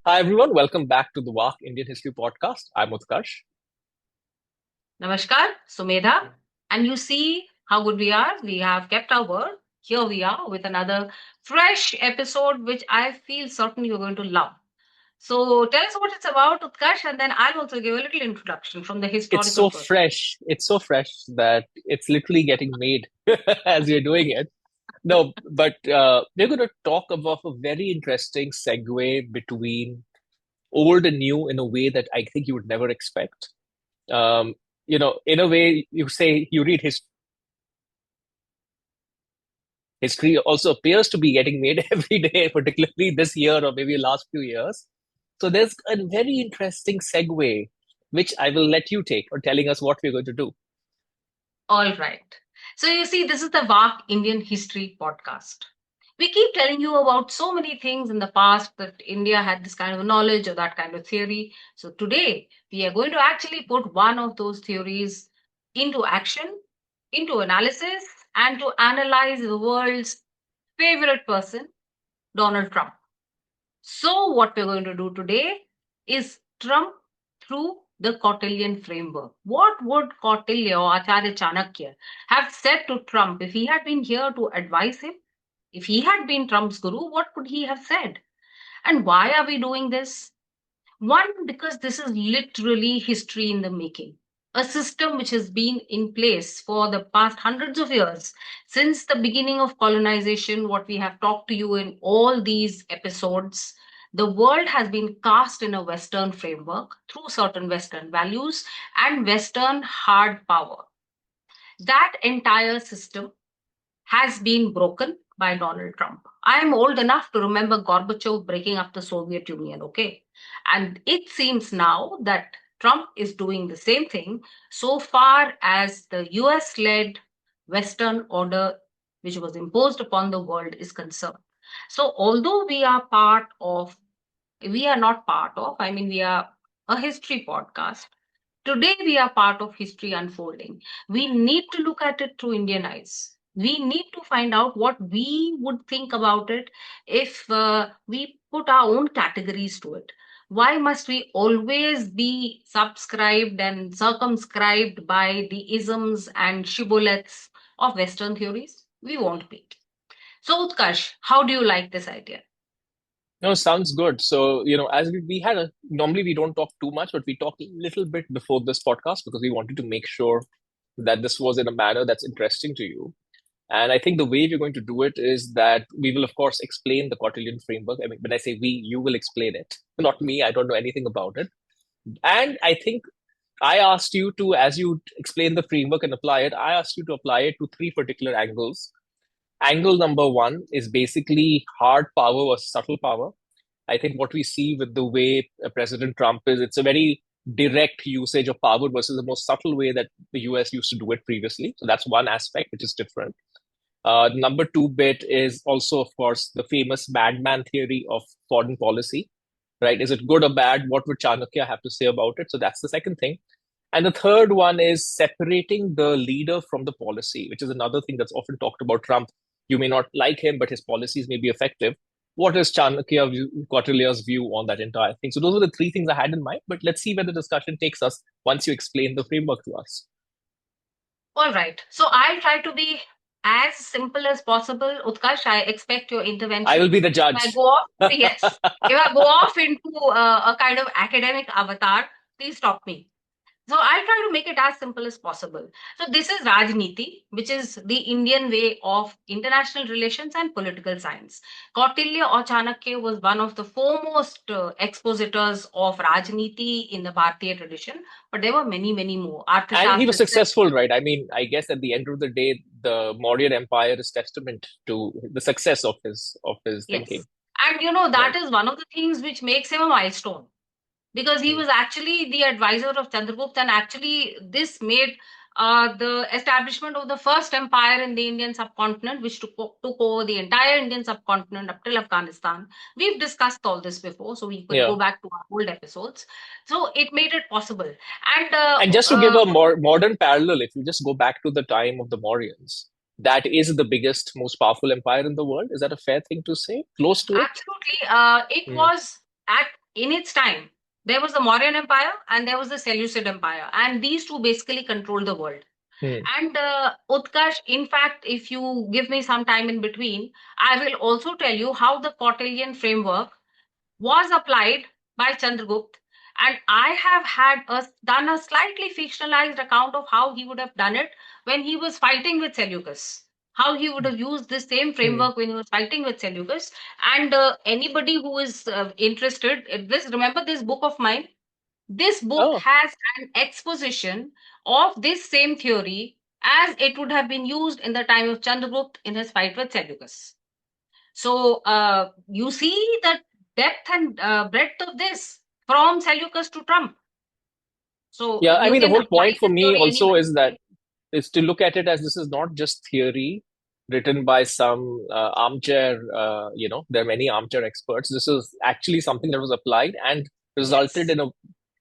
Hi everyone, welcome back to the WWII Indian History Podcast. I'm Utkarsh. Namaskar, Sumedha. And you see how good we are. We have kept our word. Here we are with another fresh episode, which I feel certain you're going to love. So tell us what it's about, Utkarsh, and then I'll also give a little introduction from the It's historical so perspective. fresh. It's so fresh that it's literally getting made as we're doing it. No, but we're going to talk about a very interesting segue between old and new in a way that I think you would never expect. Um, in a way, you say you read history also appears to be getting made every day, particularly this year or maybe last few years. So there's a very interesting segue, which I will let you take on telling us what we're going to do. All right. So you see, this is the WWII Indian History Podcast. We keep telling you about so many things in the past that India had this kind of knowledge or that kind of theory. So today we are going to actually put one of those theories into action, into analysis, and to analyze the world's favorite person, Donald Trump. So, what we're going to do today is Trump through the Kautilyan framework. What would Kautilya or Acharya Chanakya have said to Trump if he had been here to advise him? If he had been Trump's guru, what would he have said? And why are we doing this? One, because this is literally history in the making. A system which has been in place for the past hundreds of years, since the beginning of colonization, what we have talked to you in all these episodes. The world has been cast in a Western framework through certain Western values and Western hard power. That entire system has been broken by Donald Trump. I am old enough to remember Gorbachev breaking up the Soviet Union, okay? And it seems now that Trump is doing the same thing so far as the US led Western order, which was imposed upon the world, is concerned. So, although we are not part of, I mean, we are a history podcast. Today, we are part of history unfolding. We need to look at it through Indian eyes. We need to find out what we would think about it if we put our own categories to it. Why must we always be subscribed and circumscribed by the isms and shibboleths of Western theories? We won't be. So, Utkarsh, how do you like this idea? No, sounds good. So, as we had normally we don't talk too much, but we talked a little bit before this podcast because we wanted to make sure that this was in a manner that's interesting to you. And I think the way we're going to do it is that we will, of course, explain the Kautilyan framework. I mean, when I say we, you will explain it, not me. I don't know anything about it. And I think I asked you to, as you explain the framework and apply it, I asked you to apply it to three particular angles. Angle number one is basically hard power versus subtle power. I think what we see with the way President Trump is, it's a very direct usage of power versus the more subtle way that the US used to do it previously. So that's one aspect which is different. Number two bit is also, of course, the famous madman theory of foreign policy, right? Is it good or bad? What would Chanakya have to say about it? So that's the second thing. And the third one is separating the leader from the policy, which is another thing that's often talked about Trump. You may not like him, but his policies may be effective. What is Kautilya's view on that entire thing? So those are the three things I had in mind, but let's see where the discussion takes us once you explain the framework to us. All right. So I'll try to be as simple as possible. Utkarsh, I expect your I will intervention. be the If I judge. go off, yes. If I go off into a kind of academic avatar, please stop me. So I'll try to make it as simple as possible. So this is Rajniti, which is the Indian way of international relations and political science. Kautilya or Chanakya was one of the foremost expositors of Rajniti in the Bharatiya tradition, but there were many, many more. And he Arthashastra was itself. successful, right? I mean, I guess at the end of the day, the Mauryan Empire is testament to the success of his thinking, Yes. And that right? is one of the things which makes him a milestone because he Hmm. was actually the advisor of Chandragupta, and actually, this made the establishment of the first empire in the Indian subcontinent, which took over the entire Indian subcontinent up till Afghanistan. We've discussed all this before, so we could Yeah. go back to our old episodes. So it made it possible. And And just to give a more modern parallel, if you just go back to the time of the Mauryans, that is the biggest, most powerful empire in the world. Is that a fair thing to say? Close to it? absolutely, it Mm. was at in its time, there was the Mauryan Empire and there was the Seleucid Empire, and these two basically controlled the world. Hmm. And Utkarsh, in fact, if you give me some time in between, I will also tell you how the Kautilyan framework was applied by Chandragupta. And I have done a slightly fictionalized account of how he would have done it when he was fighting with Seleucus. How he would have used this same Hmm. framework when he was fighting with Seleucus. And anybody who is interested in this, remember this book of mine? This book Oh, has an exposition of this same theory as it would have been used in the time of Chandragupta in his fight with Seleucus. So you see the depth and breadth of this from Seleucus to Trump. So yeah. I you mean, the can whole apply point for this me theory also anywhere. is to look at it as this is not just theory written by some armchair. There are many armchair experts. This is actually something that was applied and resulted Yes,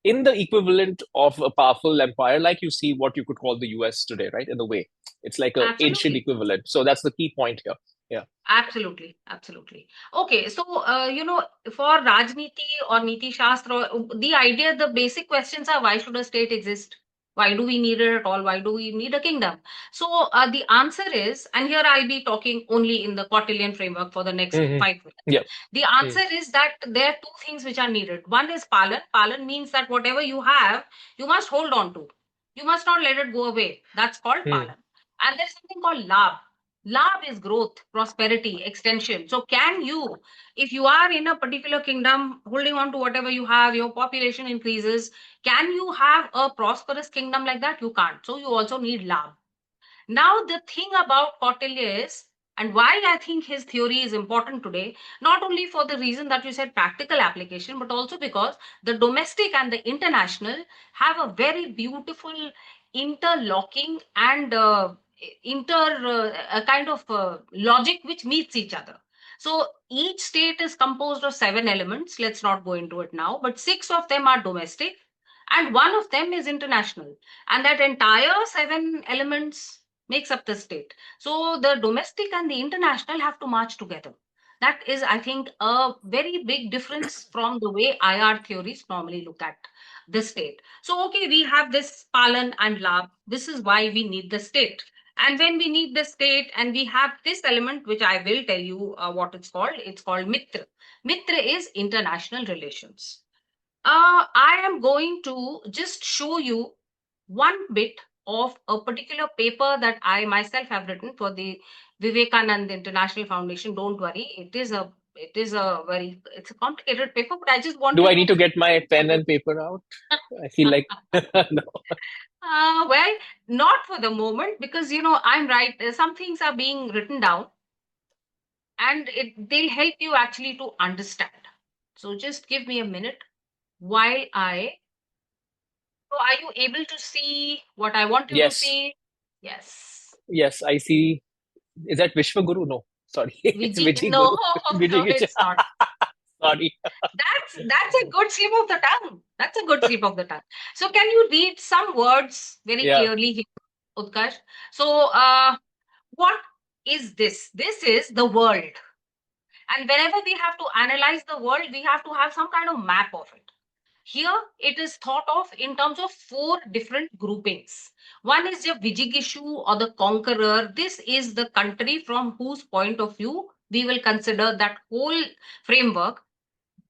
in the equivalent of a powerful empire, like you see what you could call the US today, right? In a way, it's like a ancient absolutely. equivalent. So that's the key point here. Yeah. Absolutely, absolutely. Okay, so for Rajniti or Niti Shastra, the idea, the basic questions are why should a state exist? Why do we need it at all? Why do we need a kingdom? So the answer is, and here I'll be talking only in the Kautilyan framework for the next Hmm. 5 minutes. Yeah. The Hmm. answer is that there are two things which are needed. One is Palan. Palan means that whatever you have, you must hold on to. You must not let it go away. That's called Hmm. Palan. And there's something called Labh. Labh is growth, prosperity, extension. So, can you, if you are in a particular kingdom, holding on to whatever you have, your population increases, can you have a prosperous kingdom like that? You can't. So, you also need Labh. Now, the thing about Kautilya is, and why I think his theory is important today, not only for the reason that you said practical application, but also because the domestic and the international have a very beautiful interlocking and a kind of logic which meets each other. So each state is composed of 7 elements. Let's not go into it now, but 6 of them are domestic and one of them is international. And that entire 7 elements makes up the state. So the domestic and the international have to march together. That is, I think, a very big difference from the way IR theories normally look at the state. So, okay, we have this Palan and Labh. This is why we need the state. And when we need the state and we have this element, which I will tell you what it's called Mitra. Mitra is international relations. I am going to just show you one bit of a particular paper that I myself have written for the Vivekanand International Foundation. Don't worry, it's a complicated paper, but I just want Do you I to need to get my pen look and paper out? I feel like no. well, not for the moment because I'm right. Some things are being written down, and they'll help you actually to understand. So just give me a minute while I. So are you able to see what I want you to Yes, see? Yes. yes, I see. Is that Vishwaguru? No, sorry, it's Vijay No, Guru. no, Vijay Gicha. it's not. Sorry. That's a good slip of the tongue. That's a good slip of the tongue. So can you read some words very Yeah. clearly here, Utkarsh? So what is this? This is the world. And whenever we have to analyze the world, we have to have some kind of map of it. Here, it is thought of in terms of 4 different groupings. One is the Vijigishu or the conqueror. This is the country from whose point of view we will consider that whole framework.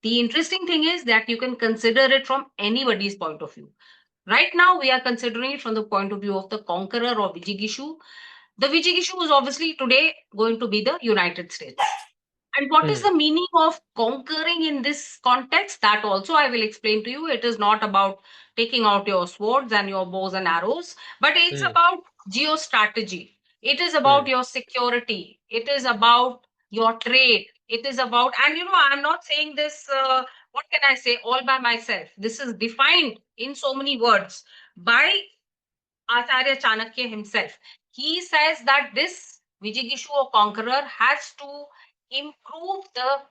The interesting thing is that you can consider it from anybody's point of view. Right now, we are considering it from the point of view of the conqueror or Vijigishu. The Vijigishu is obviously today going to be the United States. And what is Hmm. the meaning of conquering in this context? That also I will explain to you. It is not about taking out your swords and your bows and arrows, but it's Hmm. about geostrategy. It is Hmm. about your security. It is about your trade. It is about, and I'm not saying this, what can I say, all by myself. This is defined in so many words by Acharya Chanakya himself. He says that this Vijigishu or conqueror has to improve the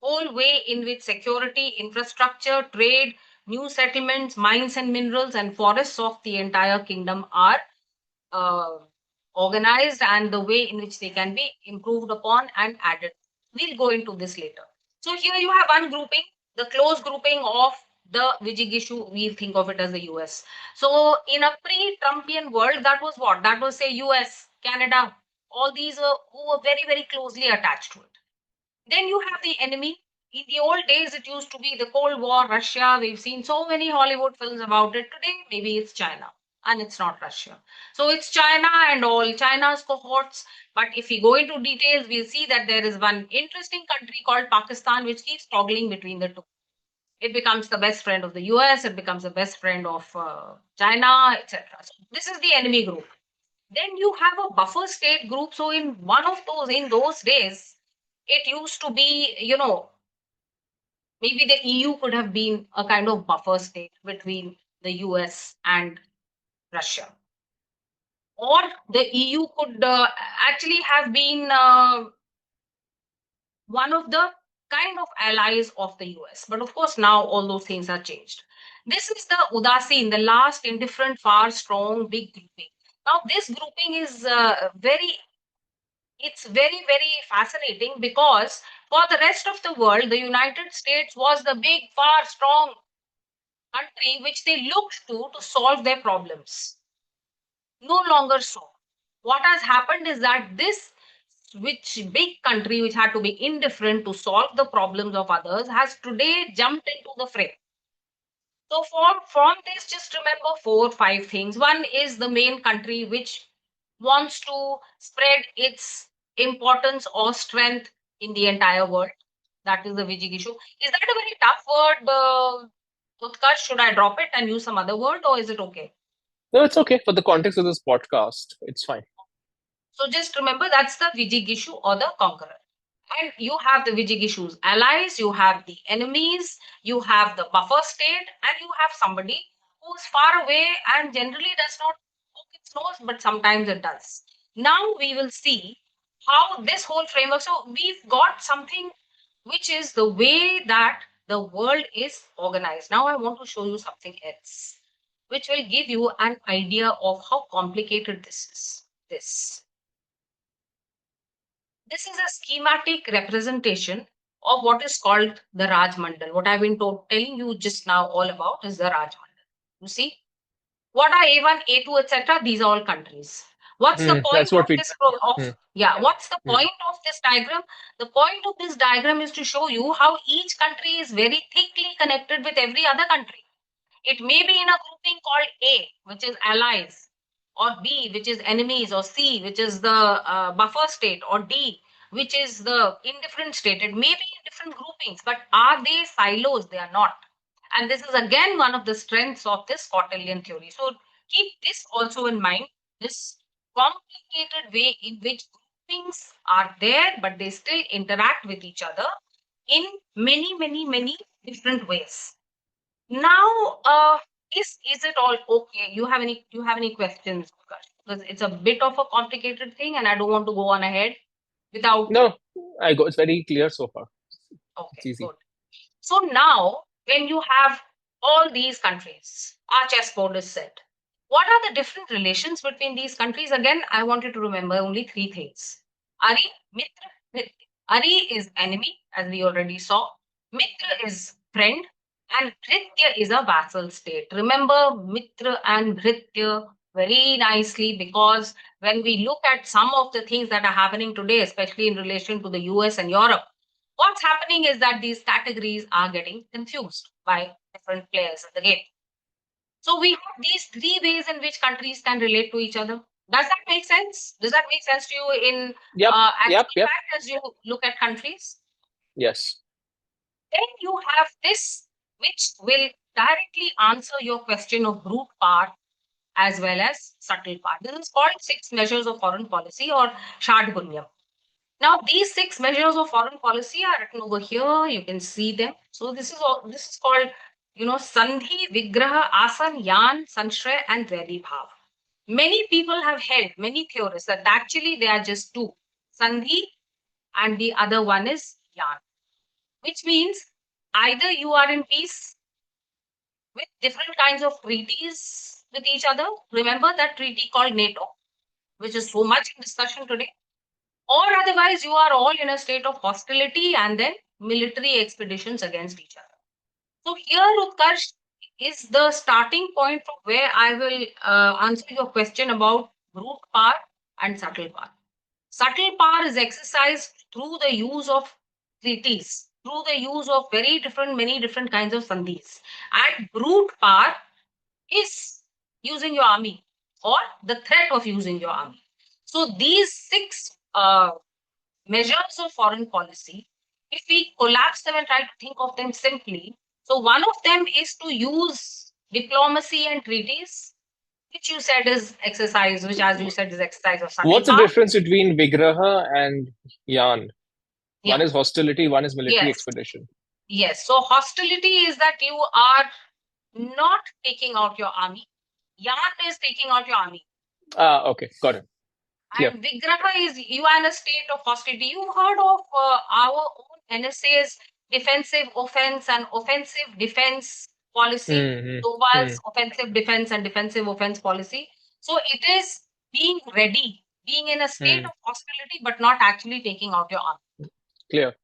whole way in which security, infrastructure, trade, new settlements, mines and minerals, and forests of the entire kingdom are uh, organized and the way in which they can be improved upon and added. We'll go into this later. So here you have one grouping. the close grouping of the Vijigishu, we think of it as the US. So in a pre-Trumpian world, that was what? That was say US, Canada, all these who were very, very closely attached to it. Then you have the enemy. In the old days, it used to be the Cold War, Russia. We've seen so many Hollywood films about it. Today, maybe it's China and it's not Russia. So it's China and all China's cohorts. But if we go into details, we'll see that there is one interesting country called Pakistan which keeps toggling between the two. It becomes the best friend of the US, it becomes the best friend of China, etc. So this is the enemy group. Then you have a buffer state group. So in one of those, in those days, it used to be, maybe the EU could have been a kind of buffer state between the US and Russia. Or the EU could actually have been one of the kind of allies of the US. But of course, now all those things are changed. This is the Udasin, the last indifferent, far, strong, big grouping. Now, this grouping is it's very, very fascinating because for the rest of the world, the United States was the big, far, strong country which they looked to solve their problems. No longer so. What has happened is that this which big country which had to be indifferent to solve the problems of others has today jumped into the fray. So from this, just remember 4 or 5 things. One is the main country which wants to spread its importance or strength in the entire world. That is the Vijigishu. Is that a very tough word, Utkarsh? Should I drop it and use some other word, or is it okay? No, it's okay for the context of this podcast. It's fine. So just remember that's the Vijigishu or the conqueror. And you have the Vijigishu's allies, you have the enemies, you have the buffer state, and you have somebody who's far away and generally does not poke its nose, but sometimes it does. Now we will see how this whole framework. So we've got something which is the way that the world is organized. Now I want to show you something else, which will give you an idea of how complicated this is. This is a schematic representation of what is called the Raj Mandal. What I've been telling you just now all about is the Raj Mandal. You see, what are A1, A2, etc.? These are all countries. What's the point That's what of we. this Hmm, what's the hmm. point of this diagram? The point of this diagram is to show you how each country is very thickly connected with every other country. It may be in a grouping called A, which is allies, or B, which is enemies, or C, which is the buffer state, or D, which is the indifferent state. It may be in different groupings, but are they silos? They are not. And this is again one of the strengths of this Kautilyan theory. So keep this also in mind, this complicated way in which groupings are there, but they still interact with each other in many, many, many different ways. Now, is it all okay? You have any questions, Prakash? Because it's a bit of a complicated thing, and I don't want to go on ahead without. No, I go. It's very clear so far. It's Okay, easy. good. So now, when you have all these countries, our chessboard is set. What are the different relations between these countries? Again, I want you to remember only 3 things. Ari, Mitra, Bhritya. Ari is enemy, as we already saw. Mitra is friend. And Bhritya is a vassal state. Remember Mitra and Bhritya very nicely, because when we look at some of the things that are happening today, especially in relation to the US and Europe, what's happening is that these categories are getting confused by different players in the game. So we have these 3 ways in which countries can relate to each other. Does that make sense? Does that make sense to you in Yep, yep, actual yep. fact as you look at countries? Yes. Then you have this, which will directly answer your question of brute part as well as subtle part. This is called 6 measures of foreign policy, or Shadgunyam. Now, these 6 measures of foreign policy are written over here. You can see them. So this is called, Sandhi, Vigraha, Asan, Yan, Sanshray, and Vaidhi Bhav. Many people have held, many theorists, that actually they are just two, Sandhi and the other one is Yan, which means either you are in peace with different kinds of treaties with each other. Remember that treaty called NATO, which is so much in discussion today, or otherwise you are all in a state of hostility and then military expeditions against each other. So here, Utkarsh, is the starting point from where I will answer your question about brute power and subtle power. Subtle power is exercised through the use of treaties, through the use of many different kinds of sandhis. And brute power is using your army or the threat of using your army. So these six measures of foreign policy, if we collapse them and try to think of them simply, so one of them is to use diplomacy and treaties, which you said is exercise, which as you said is exercise of subtle What's the power. difference between Vigraha and Yan? Yeah. One is hostility, one is military Yes. expedition. Yes. So hostility is that you are not taking out your army. Yarn is taking out your army. Ah, okay, got it. Clear. And Vigraha is you are in a state of hostility. You've heard of our own NSA's defensive offense and offensive defense policy. Mm-hmm. Doval's offensive defense and defensive offense policy. So it is being ready, being in a state Mm-hmm. of hostility, but not actually taking out your army. Clear.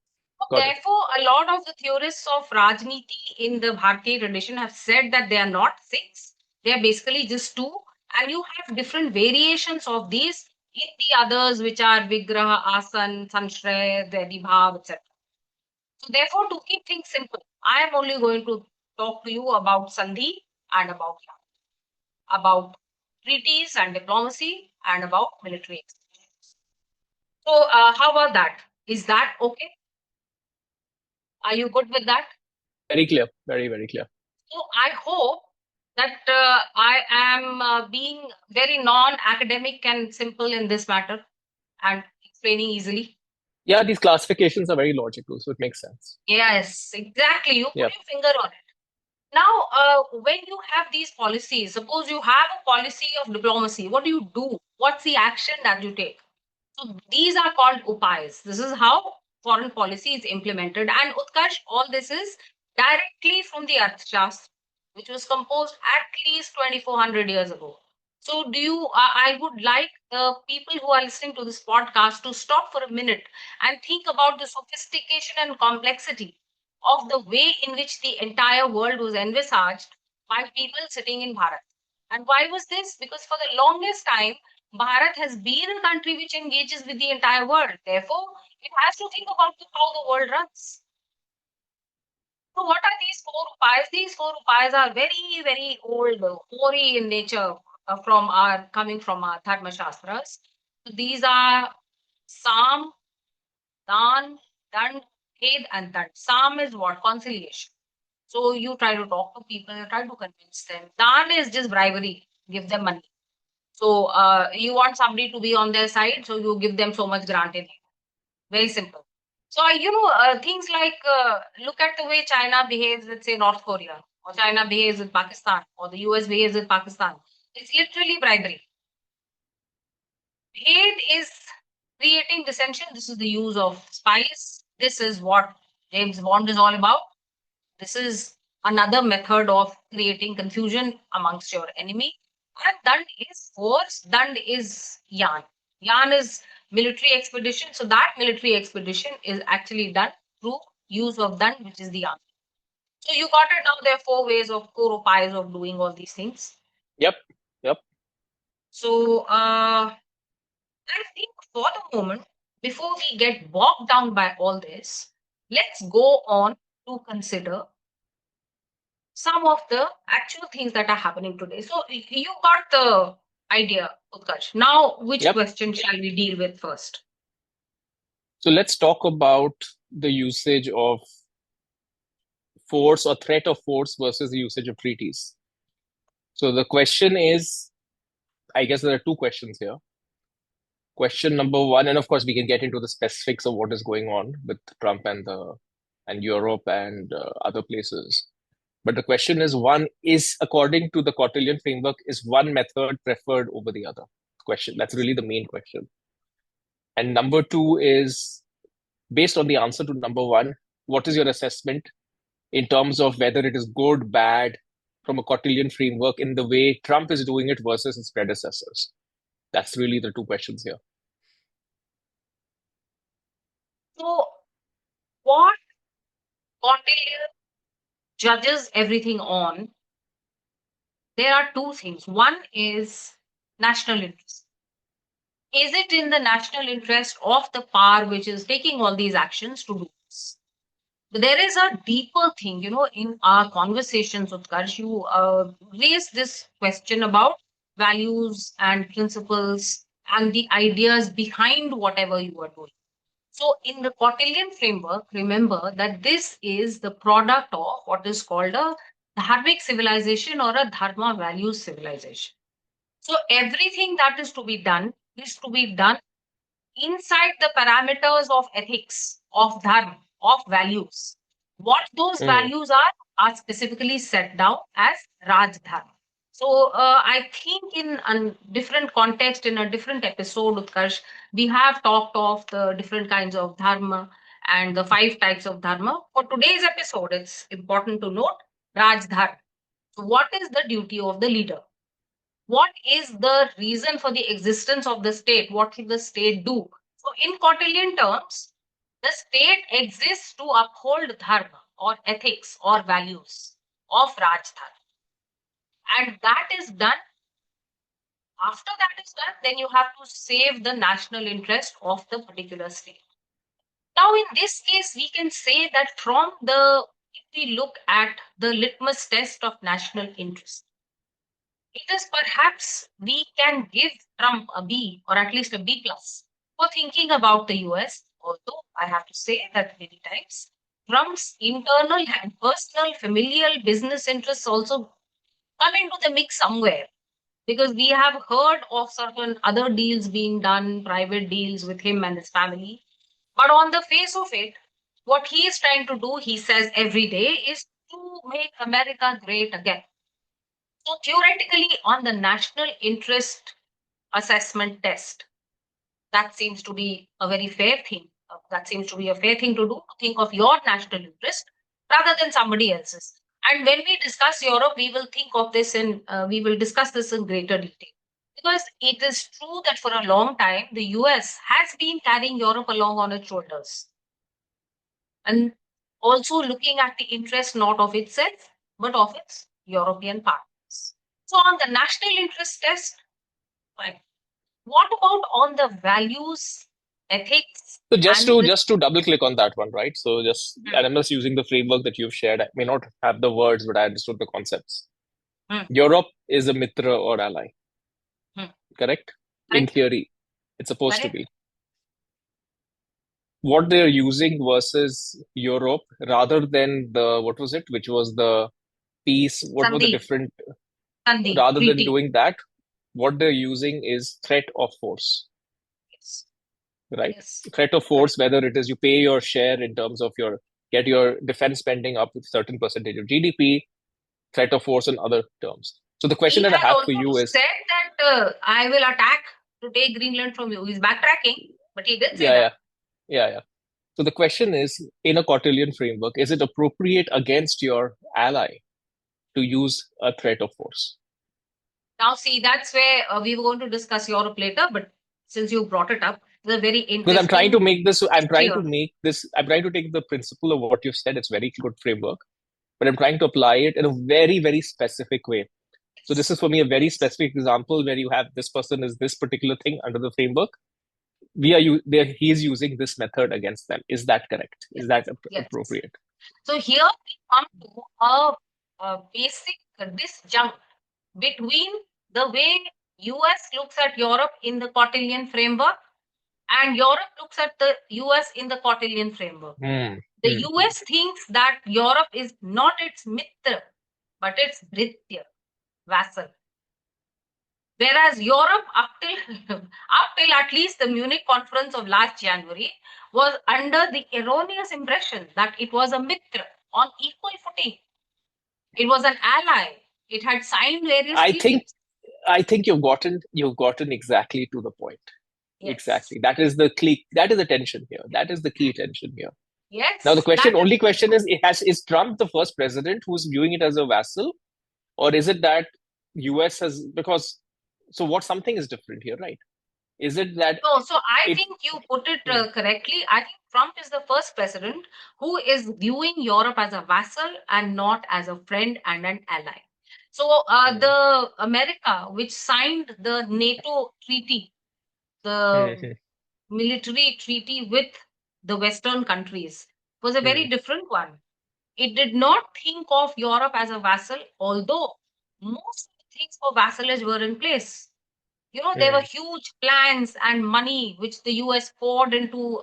Got it. Therefore, a lot of the theorists of Rajniti in the Bharatiya tradition have said that they are not six, they are basically just two, and you have different variations of these in the others, which are Vigraha, Asan, Sanshray, Vedibhav, etc. So, therefore, to keep things simple, I am only going to talk to you about Sandhi and about treaties and diplomacy and about military. So, how about that? Is that okay? Are you good with that? Very clear. Very, very clear. So I hope that I am being very non-academic and simple in this matter and explaining easily. Yeah, these classifications are very logical, so it makes sense. Yes, exactly. You put Yep. your finger on it. Now, when you have these policies, suppose you have a policy of diplomacy, what do you do? What's the action that you take? So these are called upayas. This is how foreign policy is implemented. And Utkarsh, all this is directly from the Arthashastra, which was composed at least 2400 years ago. So do you, I would like the people who are listening to this podcast to stop for a minute and think about the sophistication and complexity of the way in which the entire world was envisaged by people sitting in Bharat. And why was this? Because for the longest time, Bharat has been a country which engages with the entire world. Therefore, it has to think about how the world runs. So, what are these four upayas? These four upayas are very, very old, hoary in nature, coming from our Dharma Shastras. So these are Sam, Dan, Dand, Khed, and Dand. Sam is what? Conciliation. So you try to talk to people, you try to convince them. Dan is just bribery, give them money. So you want somebody to be on their side, so you give them so much grant in it. Very simple. So things like look at the way China behaves with say North Korea, or China behaves with Pakistan, or the US behaves with Pakistan. It's literally bribery. Hate is creating dissension. This is the use of spies. This is what James Bond is all about. This is another method of creating confusion amongst your enemy. And Dand is force, Dand is Yan. Yan is military expedition. So that military expedition is actually done through use of Dand, which is the army. So you got it now. There are four ways of core upays of doing all these things. Yep. Yep. So I think for the moment, before we get bogged down by all this, let's go on to consider some of the actual things that are happening today. So you got the idea, Utkarsh. Now, which Yep. question shall we deal with first? So let's talk about the usage of force or threat of force versus the usage of treaties. So the question is, I guess there are two questions here. Question number one, and of course we can get into the specifics of what is going on with Trump and Europe and other places. But the question is, one is according to the Kautilyan framework, is one method preferred over the other? Question. That's really the main question. And number two is based on the answer to number one, what is your assessment in terms of whether it is good, bad from a Kautilyan framework in the way Trump is doing it versus its predecessors? That's really the two questions here. So, what Kautilya judges everything on, there are two things. One is national interest. Is it in the national interest of the power which is taking all these actions to do this? There is a deeper thing, in our conversations with Karsh, you raised this question about values and principles and the ideas behind whatever you are doing. So, in the Kautilyan framework, remember that this is the product of what is called a dharmic civilization or a dharma values civilization. So, everything that is to be done inside the parameters of ethics, of dharma, of values. What those Mm. values are specifically set down as Raj Dharma. So I think in a different context, in a different episode, Utkarsh, we have talked of the different kinds of dharma and the five types of dharma. For today's episode, it's important to note Raj Dharma. So what is the duty of the leader? What is the reason for the existence of the state? What should the state do? So, in Kautilyan terms, the state exists to uphold dharma or ethics or values of Raj Dharma. And that is done. After that is done, then you have to save the national interest of the particular state. Now, in this case, we can say that if we look at the litmus test of national interest, it is perhaps we can give Trump a B or at least a B plus for thinking about the US. Although I have to say that many times Trump's internal and personal familial business interests also come into the mix somewhere, because we have heard of certain other deals being done, private deals with him and his family. But on the face of it, what he is trying to do, he says every day, is to make America great again. So theoretically, on the national interest assessment test, that seems to be a very fair thing. That seems to be a fair thing to do, to think of your national interest rather than somebody else's. And when we discuss Europe, we will discuss this in greater detail. Because it is true that for a long time, the US has been carrying Europe along on its shoulders and also looking at the interest not of itself, but of its European partners. So, on the national interest test, fine. What about on the values, ethics, So just and to just to double click on that one, right? So hmm, and I'm just using the framework that you've shared. I may not have the words, but I understood the concepts. hmm, Europe is a mitra or ally, hmm. correct? In Correct, theory, it's supposed to correct. be. What they're using versus Europe, rather than the what was it, which was the peace, what were the Sandhi, different, Sandhi, rather than treaty. doing that, what they're using is threat of force, Yes, right? yes, Threat of correct. force, whether it is you pay your share in terms of your get your defense spending up with certain percentage of GDP, threat of force in other terms. So the question He that I had have for also you is, said that I will attack to take Greenland from you. He's backtracking, but he did say yeah, that. yeah, yeah, yeah. So the question is, in a Kautilyan framework, is it appropriate against your ally to use a threat of force? Now, see, that's where we were going to discuss Europe later, but since you brought it up, it's a very Because I'm trying to interesting make this, history of. I'm trying to take the principle of what you've said. It's very good framework, but I'm trying to apply it in a very, very specific way. So this Yes, is for me a very specific example where you have this person is this particular thing under the framework. He is using this method against them. Is that correct? yes, Is that yes. appropriate? So here we come to a basic disjunct between the way US looks at Europe in the Kautilyan framework and Europe looks at the US in the Kautilyan framework. Hmm. The Hmm. US thinks that Europe is not its mitra, but its britya, vassal. Whereas Europe, up till at least the Munich conference of last January, was under the erroneous impression that it was a mitra on equal footing. It was an ally. It had signed various I think treaties. I think you've gotten exactly to the point. Yes. Exactly. That is the tension here. That is the key tension here. Now the Yes, question, that is only question is Trump the first president who's viewing it as a vassal, or is it that US has because so what something is different here, right? Is it that so. So I it think you put it hmm, correctly. I think Trump is the first president who is viewing Europe as a vassal and not as a friend and an ally. So mm, the America, which signed the NATO treaty, the mm, military treaty with the Western countries, was a very mm, different one. It did not think of Europe as a vassal, although most of the things for vassalage were in place. There were mm. huge plans and money which the US poured into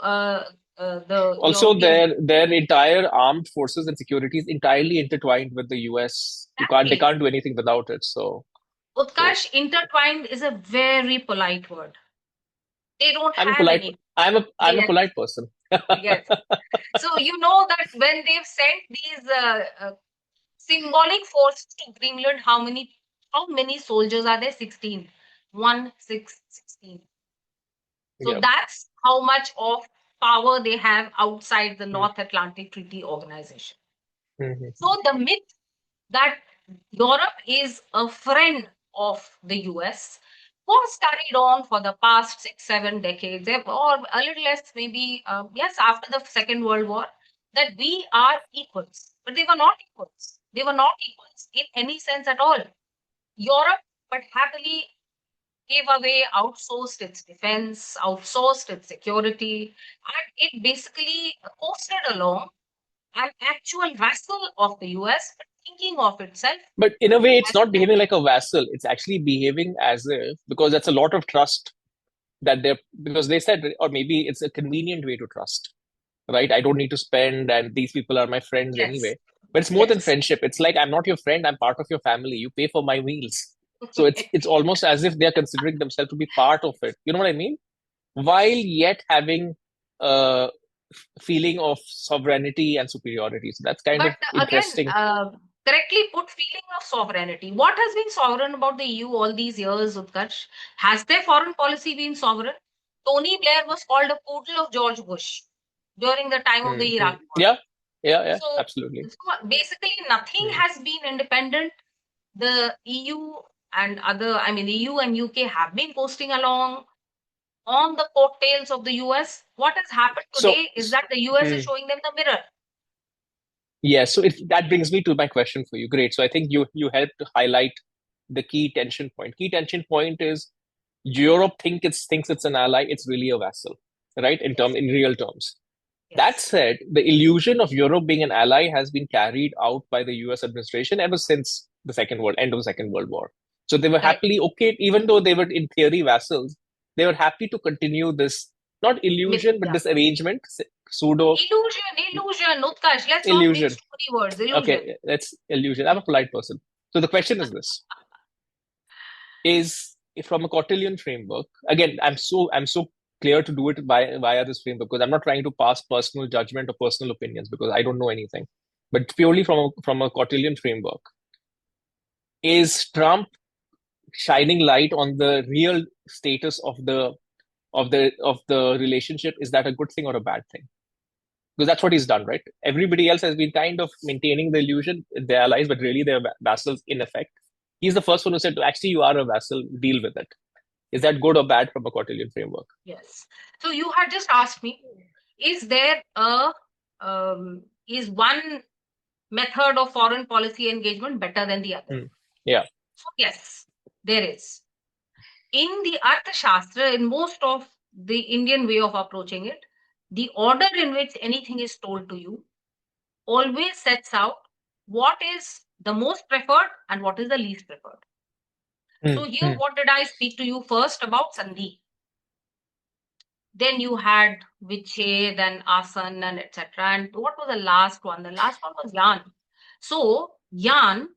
the Also, European. their entire armed forces and security is entirely intertwined with the US. They Exactly. can't do anything without it. So Utkarsh, intertwined is a very polite word. They don't I'm a have polite any. I'm a Yes, polite person. yes. So you know that when they've sent these symbolic forces to Greenland, how many soldiers are there? 16. 1, 6, 16. So Yeah. that's how much of power they have outside the Mm, North Atlantic Treaty Organization. mm, So the myth that Europe is a friend of the US was carried on for the past 6, 7 decades, or a little less, maybe, yes, after the Second World War, that we are equals. But they were not equals. They were not equals in any sense at all. Europe, but happily gave away, outsourced its defense, outsourced its security, and it basically coasted along, an actual vassal of the US, but thinking of itself But in a way, it's as not a behaving like a vassal. It's actually behaving as if, because that's a lot of trust that they're, because they said, or maybe it's a convenient way to trust, right? I don't need to spend, and these people are my friends yes, anyway. But it's more than yes. friendship. It's like, I'm not your friend, I'm part of your family. You pay for my meals. So it's almost as if they're considering themselves to be part of it. You know what I mean? While yet having a feeling of sovereignty and superiority. So that's kind But of again, interesting. correctly put, feeling of sovereignty. What has been sovereign about the EU all these years, Utkarsh? Has their foreign policy been sovereign? Tony Blair was called a poodle of George Bush during the time of the Mm-hmm. Iraq War. Yeah, yeah, So, absolutely. so basically, nothing Mm. has been independent. The EU and the EU and UK have been coasting along on the coattails of the US. What has happened So, today is that the US is hmm, showing them the mirror. yeah, so that brings me to my question for you. Great. So I think you helped to highlight the key tension point. Key tension point is Europe thinks it's an ally. It's really a vassal, right? Yes, In real terms. That yes, said, the illusion of Europe being an ally has been carried out by the US administration ever since the end of the Second World War. So they were correct. happily okay, even though they were in theory vassals, they were happy to continue this, not illusion, but Yeah. this arrangement, pseudo Illusion, Utkarsh. Let's not illusion. mix too many words. Illusion. Okay, that's illusion. I'm a polite person. So the question is this: is from a Kautilyan framework. Again, I'm so clear to do it via this framework because I'm not trying to pass personal judgment or personal opinions because I don't know anything. But purely from a Kautilyan framework, is Trump shining light on the real status of the relationship? Is that a good thing or a bad thing? Because that's what he's done, right? Everybody else has been kind of maintaining the illusion they're allies, but really they're vassals in effect. He's the first one who said, actually, you are a vassal, deal with it. Is that good or bad from a Kautilyan framework? Yes. So you had just asked me, is there is one method of foreign policy engagement better than the other? Hmm. Yeah. So yes, there is. In the Arthashastra, in most of the Indian way of approaching it, the order in which anything is told to you always sets out what is the most preferred and what is the least preferred. Hmm. So here, Hmm. what did I speak to you first about Sandhi? Then you had Vichay, then Asan, and etc. And what was the last one? The last one was Yan. So Yan,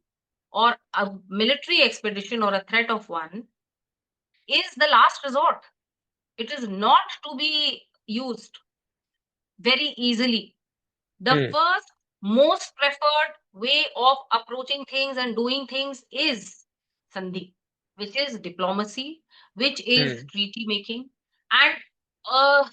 or a military expedition or a threat of one, is the last resort. It is not to be used very easily. The Hmm. first most preferred way of approaching things and doing things is Sandhi, which is diplomacy, which is Hmm. treaty making, and uh, 2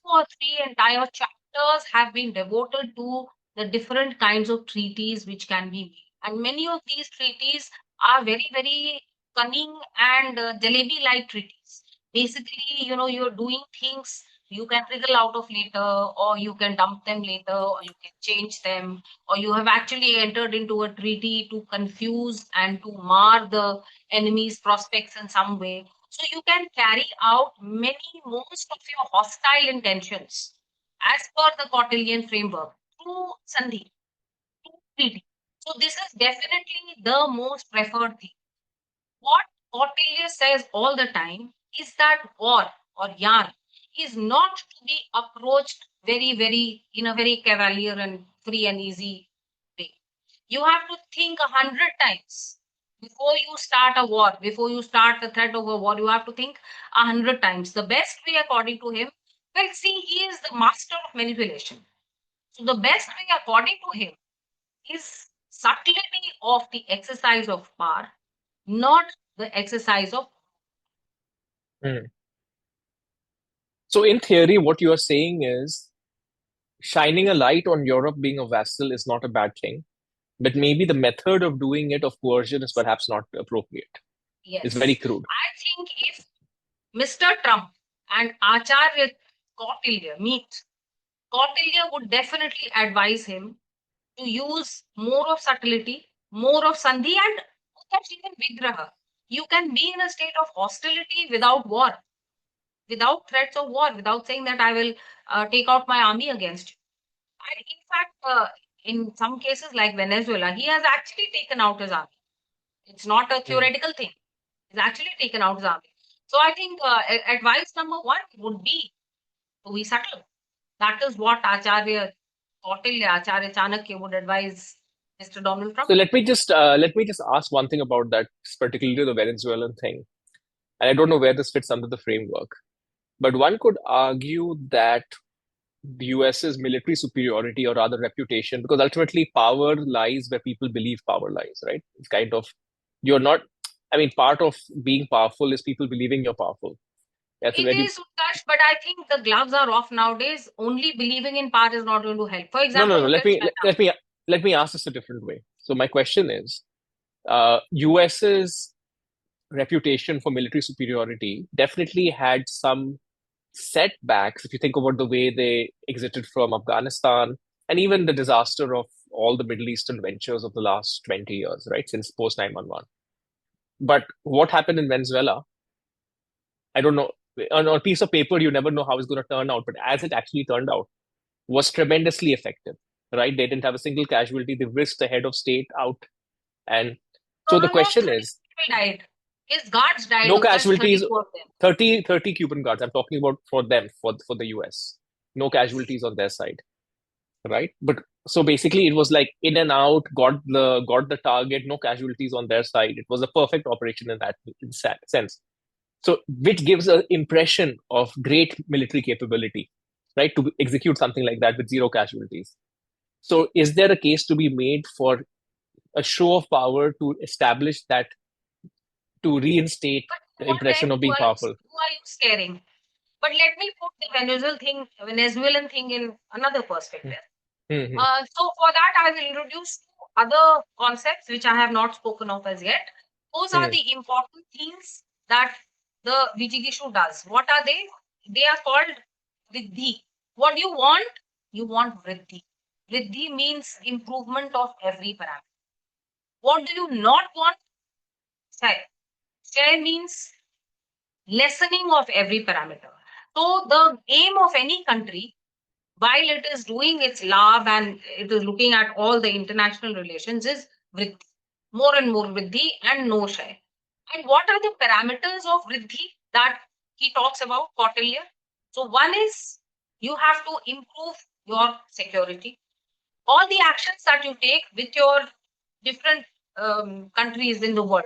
or 3 entire chapters have been devoted to the different kinds of treaties which can be made. And many of these treaties are very, very cunning and jalebi like treaties. Basically, you're doing things You can wriggle out of later, or you can dump them later, or you can change them, or you have actually entered into a treaty to confuse and to mar the enemy's prospects in some way. So you can carry out most of your hostile intentions as per the Kautilyan framework through Sandhi, through treaty. So this is definitely the most preferred thing. What Kautilya says all the time is that war or yarn is not to be approached in a very cavalier and free and easy way. You have to think 100 times before you start a war, before you start the threat of a war. You have to think 100 times. The best way, according to him, well, see, he is the master of manipulation. So the best way, according to him, is subtlety of the exercise of power, not the exercise of. Hmm. So, in theory, what you are saying is shining a light on Europe being a vassal is not a bad thing, but maybe the method of doing it of coercion is perhaps not appropriate. It's very Yes. crude. I think if Mr. Trump and Acharya Kautilya meet, Kautilya would definitely advise him to use more of subtlety, more of sandhi, and perhaps even vigraha. You can be in a state of hostility without war, without threats of war, without saying that I will take out my army against you. And in fact, in some cases like Venezuela, he has actually taken out his army. It's not a Hmm. theoretical thing. He's actually taken out his army. So I think advice number one would be to be subtle. That is what Acharya Kautilya, Acharya Chanakya would advise Mr. Donald So Trump. let me just ask one thing about that, particularly the Venezuelan thing. And I don't know where this fits under the framework, but one could argue that the US's military superiority or rather reputation, because ultimately power lies where people believe power lies, right? It's kind of, you're not, I mean, part of being powerful is people believing you're powerful. That's a It very, is Utkarsh, but I think the gloves are off nowadays. Only believing in power is not going to help. For no, example, no, no. look at China. Let me ask this a different way. So my question is, US's reputation for military superiority definitely had some setbacks. If you think about the way they exited from Afghanistan and even the disaster of all the Middle Eastern ventures of the last 20 years, right, since post 911. But what happened in Venezuela, I don't know. On a piece of paper, you never know how it's going to turn out. But as it actually turned out, was tremendously effective, right? They didn't have a single casualty. They whisked the head of state out. And No, so the no, no. question 30 is, people died. His guards died, no Utkarsh, casualties, 32 of them. 30 Cuban guards. I'm talking about for them, for the US. No casualties on their side, right? But so basically it was like in and out, got the target, no casualties on their side. It was a perfect operation in that sense. So which gives an impression of great military capability, right? To execute something like that with zero casualties. So is there a case to be made for a show of power to establish that, to reinstate But the for them, impression of being powerful? who are you scaring? But let me put the Venezuelan thing in another perspective. Mm-hmm. So for that, I will introduce two other concepts which I have not spoken of as yet. Those are the important things that the Vijigishu does. What are they? They are called Vriddhi. What do you want? You want Vriddhi. Vriddhi means improvement of every parameter. What do you not want? Kshay. Kshay means lessening of every parameter. So the aim of any country, while it is doing its lab and it is looking at all the international relations, is vriddhi, more and more vriddhi and no share. And what are the parameters of vriddhi that he talks about, Kautilya? So one is you have to improve your security. All the actions that you take with your different countries in the world,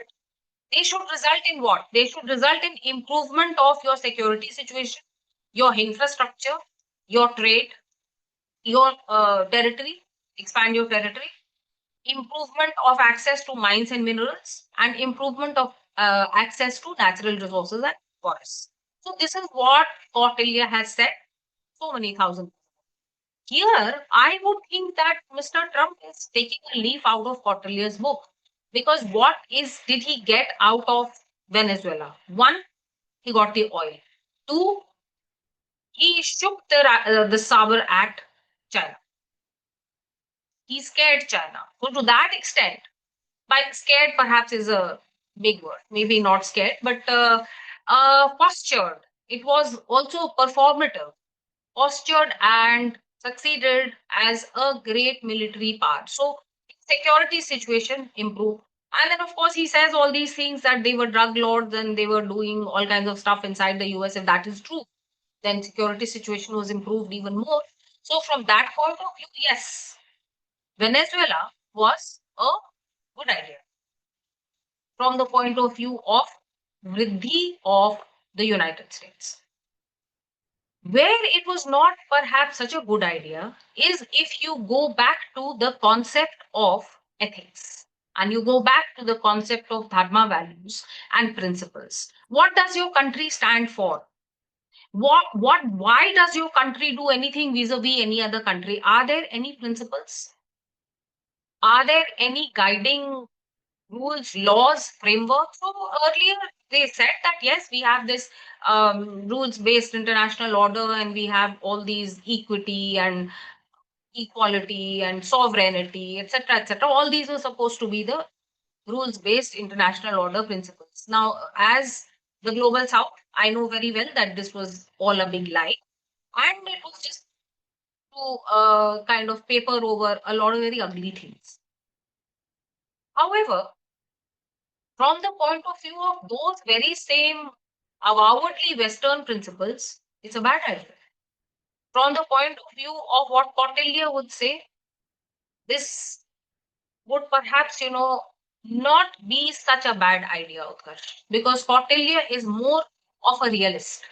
they should result in what? They should result in improvement of your security situation, your infrastructure, your trade, your territory, expand your territory, improvement of access to mines and minerals, and improvement of access to natural resources and forests. So this is what Kautilya has said so many thousand. Here, I would think that Mr. Trump is taking a leaf out of Kautilya's book, because what is did he get out of Venezuela? One, he got the oil. Two, He shook the saber at China. He scared China. So to that extent, by scared perhaps is a big word. Maybe not scared, but postured. It was also performative, postured and succeeded as a great military power. So security situation improved. And then of course he says all these things that they were drug lords and they were doing all kinds of stuff inside the US. If that is true, then security situation was improved even more. So from that point of view, yes, Venezuela was a good idea from the point of view of Vriddhi of the United States. Where it was not perhaps such a good idea is if you go back to the concept of ethics and you go back to the concept of dharma values and principles. What does your country stand for? Why does your country do anything vis-a-vis any other country? Are there any principles? Are there any guiding rules, laws, framework? So earlier they said that yes, we have this rules-based international order, and we have all these equity and equality and sovereignty, etc., etc. All these were supposed to be the rules-based international order principles. Now, as the global south, I know very well that this was all a big lie, and it was just to kind of paper over a lot of very ugly things. However, from the point of view of those very same avowedly Western principles, it's a bad idea. From the point of view of what Kautilya would say, this would perhaps, not be such a bad idea, Utkarsh, because Kautilya is more of a realist.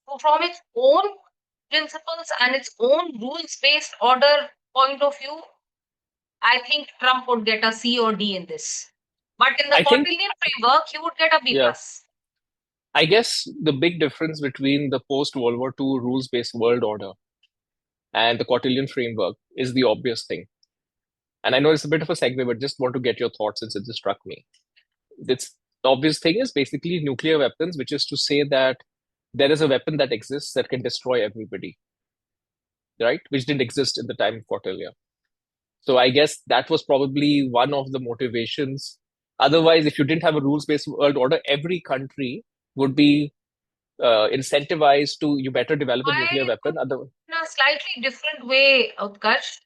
So from its own principles and its own rules based order point of view, I think Trump would get a C or D in this. But in the I think, Kautilyan framework, he would get a B yeah, plus. I guess the big difference between the post World War II rules based world order and the Kautilyan framework is the obvious thing. And I know it's a bit of a segue, but just want to get your thoughts since it just struck me. It's the obvious thing is basically nuclear weapons, which is to say that there is a weapon that exists that can destroy everybody, right? Which didn't exist in the time of Kautilya. So I guess that was probably one of the motivations. Otherwise, if you didn't have a rules-based world order, every country would be incentivized to you better develop a nuclear I weapon. put Other, in a slightly different way, Utkarsh.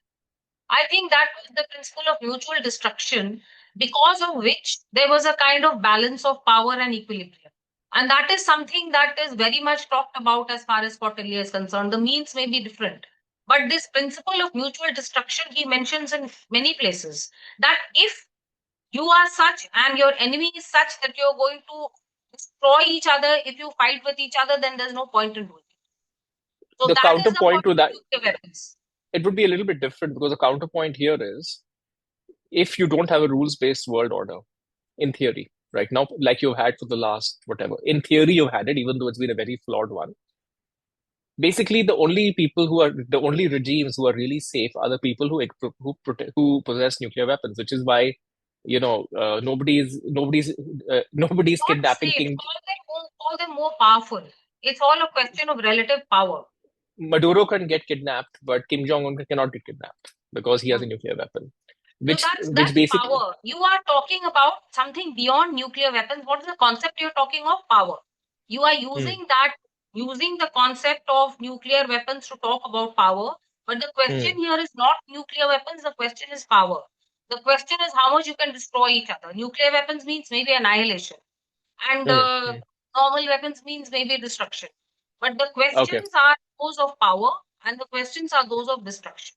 I think that was the principle of mutual destruction, because of which there was a kind of balance of power and equilibrium. And that is something that is very much talked about as far as Kautilya is concerned. The means may be different. But this principle of mutual destruction he mentions in many places, that if you are such and your enemy is such that you're going to destroy each other, if you fight with each other, then there's no point in doing it. So the that is the counterpoint point to of that, nuclear weapons. it would be a little bit different because the counterpoint here is if you don't have a rules-based world order, in theory, right now, like you've had for the last whatever, in theory you've had it, even though it's been a very flawed one. Basically, the only regimes who are really safe are the people who possess nuclear weapons, which is why nobody's Not kidnapping safe. King Call them more powerful. It's all a question of relative power. Maduro can get kidnapped, but Kim Jong Un cannot get kidnapped because he has Hmm. a nuclear weapon, So which that's basically power. You are talking about something beyond nuclear weapons. What is the concept you're talking of? Power. You are hmm, using the concept of nuclear weapons to talk about power. But the question hmm, here is not nuclear weapons. The question is power. The question is how much you can destroy each other. Nuclear weapons means maybe annihilation, and hmm, hmm. normal weapons means maybe destruction. But the Okay. questions are those of power, and the questions are those of destruction.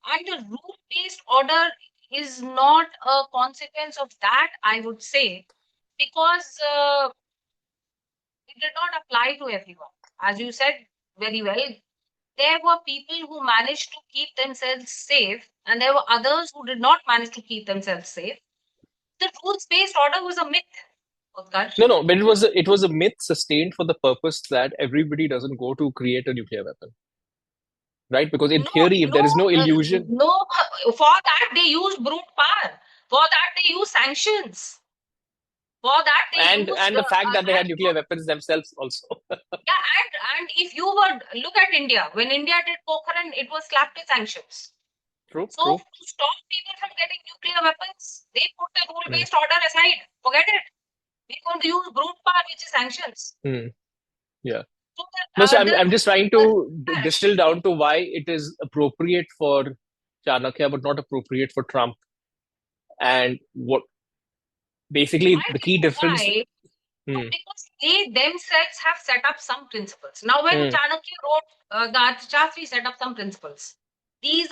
And the rule based order is not a consequence of that, I would say, because it did not apply to everyone. As you said very well, there were people who managed to keep themselves safe, and there were others who did not manage to keep themselves safe. The rules based order was a myth, Utkarsh. No, but it was a myth sustained for the purpose that everybody doesn't go to create a nuclear weapon, right? Because in No, theory, if there is no illusion, no. For that they used brute power. For that they use sanctions. For that, they used And the fact that they had nuclear and weapons themselves also. yeah, and if you would look at India, when India did Pokhran, it was slapped with sanctions. True, So true. to stop people from getting nuclear weapons, they put the Hmm. rule-based order aside. Forget it. We're going to use brute power, which is sanctions. Hmm. Yeah. So No, so the I'm just trying was to crash. distill down to why it is appropriate for Chanakya, but not appropriate for Trump. And what basically I'll the tell key you difference. why. Hmm. Because they themselves have set up some principles. Now, when Hmm. Chanakya wrote the Arthashastra, set up some principles. This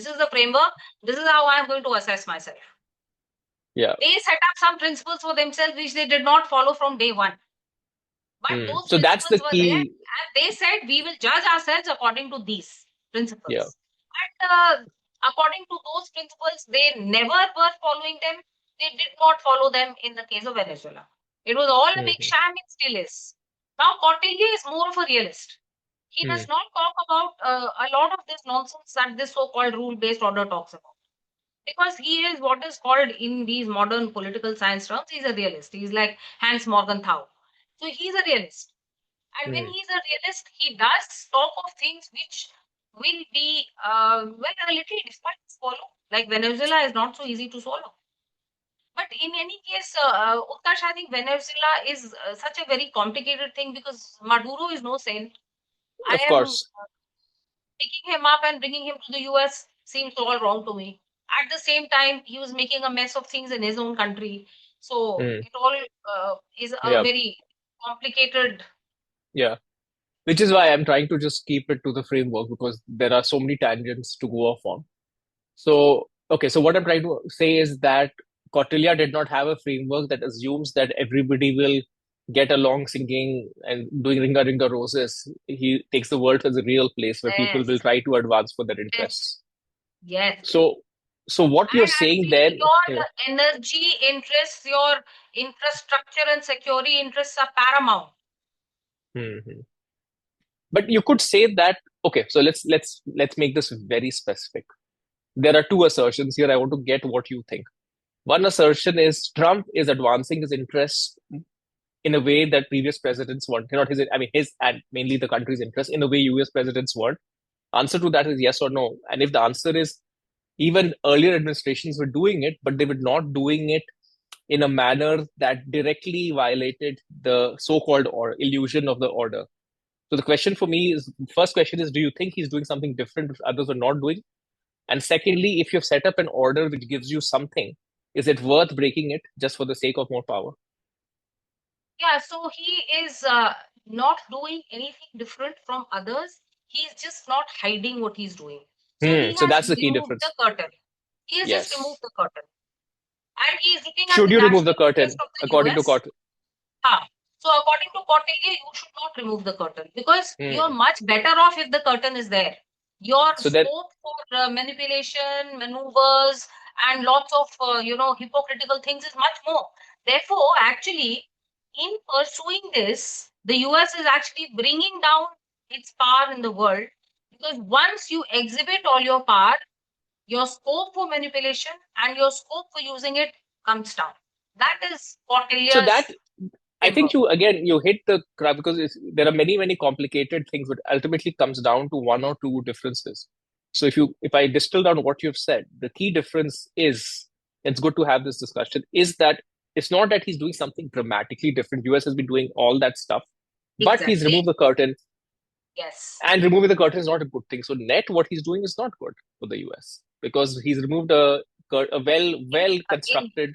is the framework. This is how I'm going to assess myself. Yeah. They set up some principles for themselves which they did not follow from day one. But Hmm. those So that's principles the were there, key. and they said we will judge ourselves according to these Yeah. principles. And according to those principles, they never were following them. They did not follow them in the case of Venezuela. It was all a big Hmm. sham, it still is. Now, Kautilya is more of a realist. He Hmm. does not talk about a lot of this nonsense that this so called rule based order talks about. Because he is what is called in these modern political science terms, he's a realist. He's like Hans Morgenthau. So he's a realist. And when Hmm. he's a realist, he does talk of things which will be, well, a little difficult to swallow. Like Venezuela is not so easy to swallow. But in any case, Utkarsh, I think Venezuela is such a very complicated thing because Maduro is no saint. I Of am course. picking him up and bringing him to the US seems all wrong to me. At the same time, he was making a mess of things in his own country. So Hmm. it all is a Yeah. very complicated. Yeah. Which is why I'm trying to just keep it to the framework because there are so many tangents to go off on. So, okay, so what I'm trying to say is that Kautilya did not have a framework that assumes that everybody will get along singing and doing Ringa Ringa Roses. He takes the world as a real place where people will Yes, try to advance for their yes, interests. yes. So, so what you're And saying actually, then, yeah, your energy interests, your infrastructure and security interests are paramount. mhm. But you could say that, okay, so let's make this very specific. There are two assertions here. I want to get what you think. One assertion is Trump is advancing his interests in a way that previous presidents weren't. Not his, I mean, his and mainly the country's interest in a way US presidents weren't. Answer to that is yes or no. And if the answer is even earlier administrations were doing it, but they were not doing it in a manner that directly violated the so-called or illusion of the order. So the question for me is, first question is, do you think he's doing something different which others are not doing? And secondly, if you've set up an order which gives you something, is it worth breaking it just for the sake of more power? Yeah, so he is not doing anything different from others. He's just not hiding what he's doing. So he So has that's the key removed the difference. curtain. He has just removed Yes. the curtain. And he is looking at Should the you remove the national interest curtain of the according to US. court? So according to Kautilya, you should not remove the curtain because you're Hmm. much better off if the curtain is there. Your So then, scope for manipulation, maneuvers, and lots of hypocritical things is much more. Therefore, actually, in pursuing this, the US is actually bringing down its power in the world because once you exhibit all your power, your scope for manipulation and your scope for using it comes down. That is so that Kautilya's I think framework. you again you hit the crap because there are many complicated things, but ultimately comes down to one or two differences. So if I distill down what you've said, the key difference is it's good to have this discussion is that it's not that he's doing something dramatically different. US has been doing all that stuff, but he's Exactly. removed the curtain, Yes. and removing the curtain is not a good thing. So net, what he's doing is not good for the US because he's removed a well In constructed.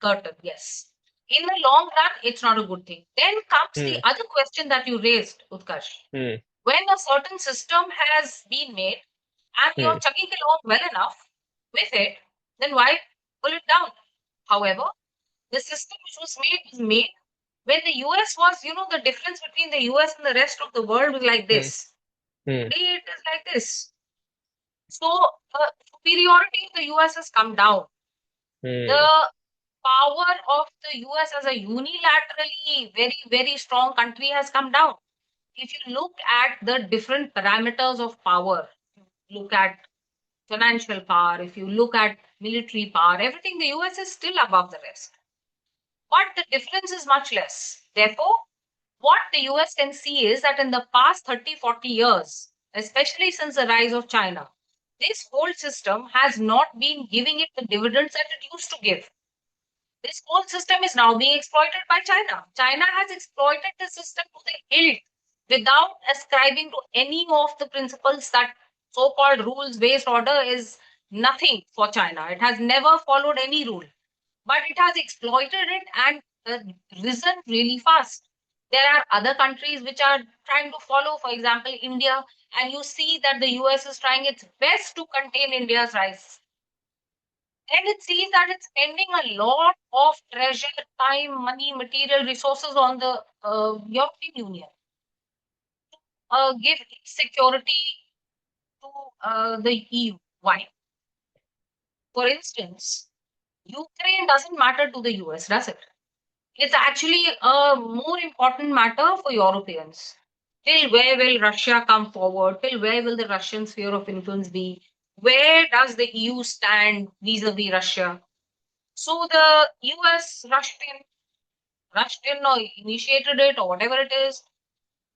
curtain, yes. In the long run, it's not a good thing. Then comes the Hmm, other question that you raised, Utkarsh. hmm, When a certain system has been made and you're hmm, chugging along well enough with it, then why pull it down? However, the system which was made when the US was, the difference between the US and the rest of the world was like hmm, this. hmm, Today it is like this. So superiority of the US has come down. hmm. The power of the US as a unilaterally very, very strong country has come down. If you look at the different parameters of power, look at financial power, if you look at military power, everything, the US is still above the rest. but the difference is much less. Therefore, what the US can see is that in the past 30, 40 years, especially since the rise of China, this whole system has not been giving it the dividends that it used to give. This whole system is now being exploited by China. China has exploited the system to the hilt without ascribing to any of the principles that so called rules based order is nothing for China. It has never followed any rule, but it has exploited it and risen really fast. There are other countries which are trying to follow, for example, India, and you see that the US is trying its best to contain India's rise. And it sees that it's spending a lot of treasure, time, money, material resources on the European Union, give security to the EU. Why? For instance, Ukraine doesn't matter to the US, does it? It's actually a more important matter for Europeans. Till where will Russia come forward? Till where will the Russian sphere of influence be? Where does the EU stand vis-a-vis Russia? So the US rushed in or initiated it or whatever it is.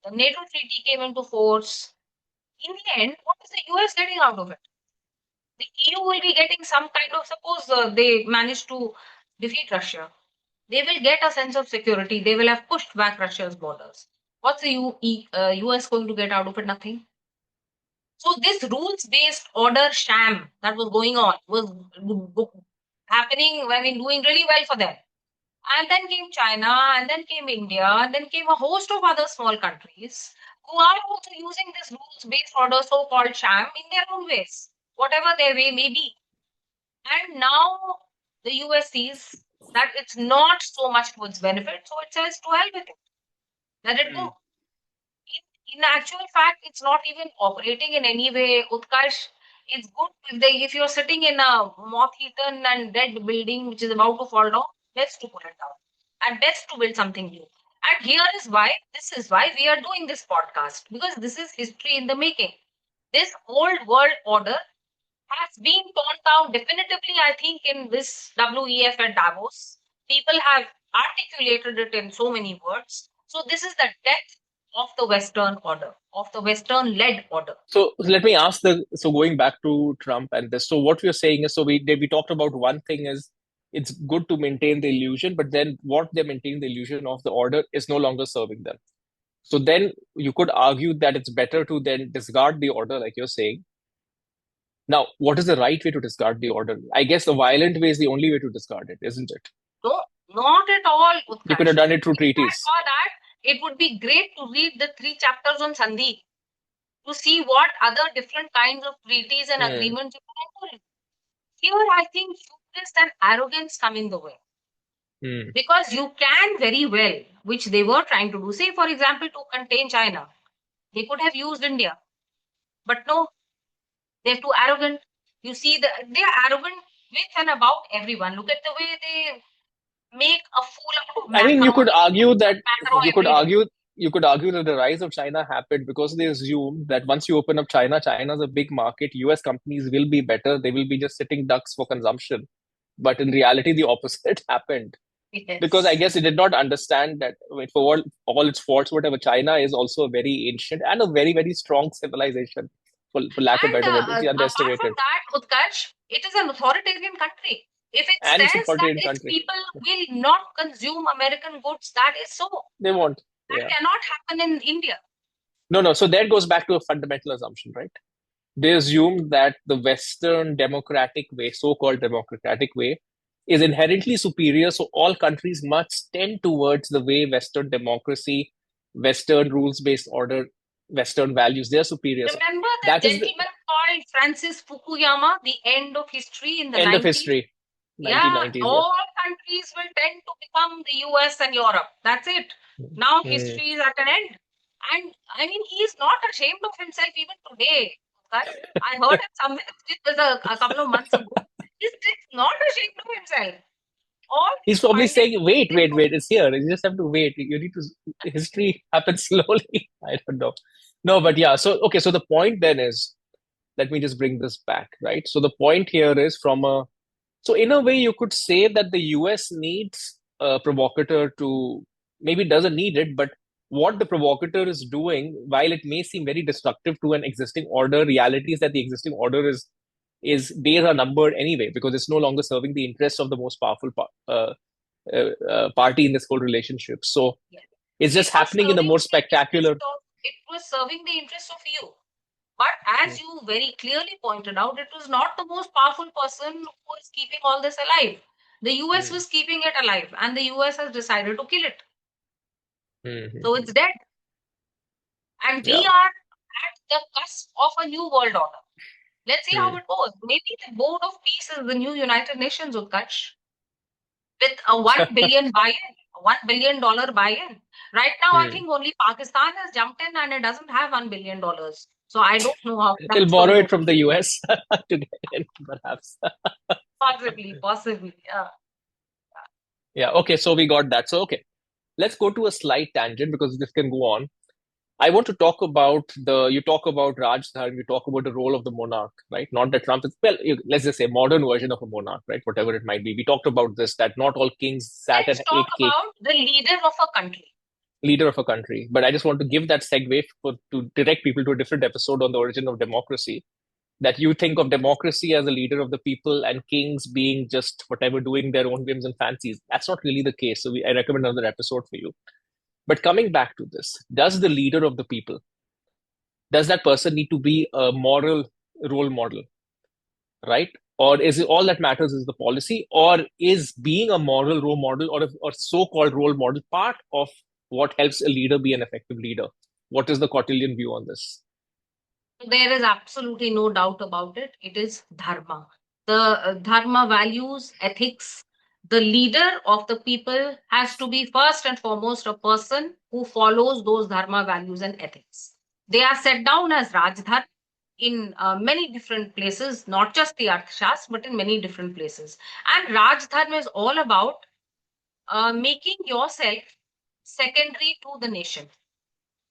The NATO treaty came into force. In the end, what is the US getting out of it? The EU will be getting some kind of, suppose they manage to defeat Russia, they will get a sense of security. They will have pushed back Russia's borders. What's the US going to get out of it? Nothing. So this rules-based order sham that was going on was happening, I mean, doing really well for them. And then came China, and then came India, and then came a host of other small countries who are also using this rules-based order, so-called sham, in their own ways, whatever their way may be. And now the US sees that it's not so much to its benefit, so it says to hell with it. Let it go. In actual fact, it's not even operating in any way. Utkarsh, it's good if you're sitting in a moth-eaten and dead building which is about to fall down, best to pull it down and best to build something new. And this is why we are doing this podcast, because this is history in the making. This old world order has been torn down definitively, I think, in this WEF at Davos. People have articulated it in so many words. So, this is the death of the Western order, of the Western led order. So let me ask so going back to Trump and this. So what we're saying is, so we talked about one thing is it's good to maintain the illusion, but then what they maintain the illusion of the order is no longer serving them. So then you could argue that it's better to then discard the order, like you're saying. Now, what is the right way to discard the order? I guess the violent way is the only way to discard it, isn't it? No, not at all, You could have Utkarsh. done it through If I treaties. saw that, it would be great to read the 3 chapters on Sandhi to see what other different kinds of treaties and agreements you can enter. Here, I think hubris and arrogance come in the way. Because you can very well, which they were trying to do, say, for example, to contain China, they could have used India. But no, they're too arrogant. You see, they're arrogant with and about everyone. Look at the way they make a fool out of I mean, Macron. you could argue that the rise of China happened because they assumed that once you open up China, China's a big market. US companies will be better. They will be just sitting ducks for consumption. But in reality, the opposite happened. Yes. Because I guess it did not understand that, I mean, for all its faults, whatever, China is also a very ancient and a very, very strong civilization, for lack of better word. It's Apart from underestimated. that, Utkarsh, it is an authoritarian country. If it And it's says that authoritarian its country. people will not consume American goods, that is so. They won't. That Yeah. cannot happen in India. No. So that goes back to a fundamental assumption, right? They assume that the Western democratic way, so-called democratic way, is inherently superior. So all countries must tend towards the way Western democracy, Western rules-based order, Western values, they're superior. Remember the That is the gentleman called Francis Fukuyama, the end of history in the end of 90s? history. Yeah, 1990s, yeah. all countries will tend to become the US and Europe. That's it. Now history is at an end. And I mean, he is not ashamed of himself even today. Okay? I heard it somewhere, it was a couple of months ago. He's not ashamed of himself. All He's probably finding saying, wait, it's here. You just have to wait. You need to, history happens slowly. I don't know. No, but yeah. So, okay. So the point then is, let me just bring this back, right? So the point here is so in a way, you could say that the US needs a provocateur to maybe doesn't need it, but what the provocateur is doing, while it may seem very destructive to an existing order, reality is that the existing order is days are numbered anyway because it's no longer serving the interests of the most powerful party in this whole relationship. So Yeah. it's It just was happening in a serving more the interest spectacular. of it was serving the interest of you. But Hmm, as you very clearly pointed out, it was not the most powerful person who is keeping all this alive. The US hmm, was keeping it alive, and the US has decided to kill it. So hmm. it's dead. And we Yeah, are at the cusp of a new world order. Let's see how hmm. it goes. Maybe the Board of Peace is the new United Nations, Utkarsh, with a 1 billion buy-in, a $1 billion buy-in. Right now, I Hmm. think only Pakistan has jumped in and it doesn't have $1 billion. So I don't know how They'll that's borrow going to it go. from the US to get in, perhaps. Possibly. Yeah, okay, so we got that. So, okay, let's go to a slight tangent because this can go on. I want to talk about you talk about Raj Dharm, you talk about the role of the monarch, right? Not that Trump is, well, let's just say modern version of a monarch, right? Whatever it might be. We talked about this, that not all kings sat Let's and talk ate cake, about the leader of a country. leader of a country. But I just want to give that segue to direct people to a different episode on the origin of democracy. That you think of democracy as a leader of the people and kings being just whatever doing their own whims and fancies. That's not really the case. So I recommend another episode for you. But coming back to this, does the leader of the people, does that person need to be a moral role model, right? Or is it all that matters is the policy, or is being a moral role model or so-called role model part of what helps a leader be an effective leader? What is the Kautilyan view on this? There is absolutely no doubt about it. It is dharma. The dharma values, ethics. The leader of the people has to be first and foremost a person who follows those dharma values and ethics. They are set down as Rajdhar in many different places, not just the Arthashastra, but in many different places. And Rajdharma is all about making yourself secondary to the nation.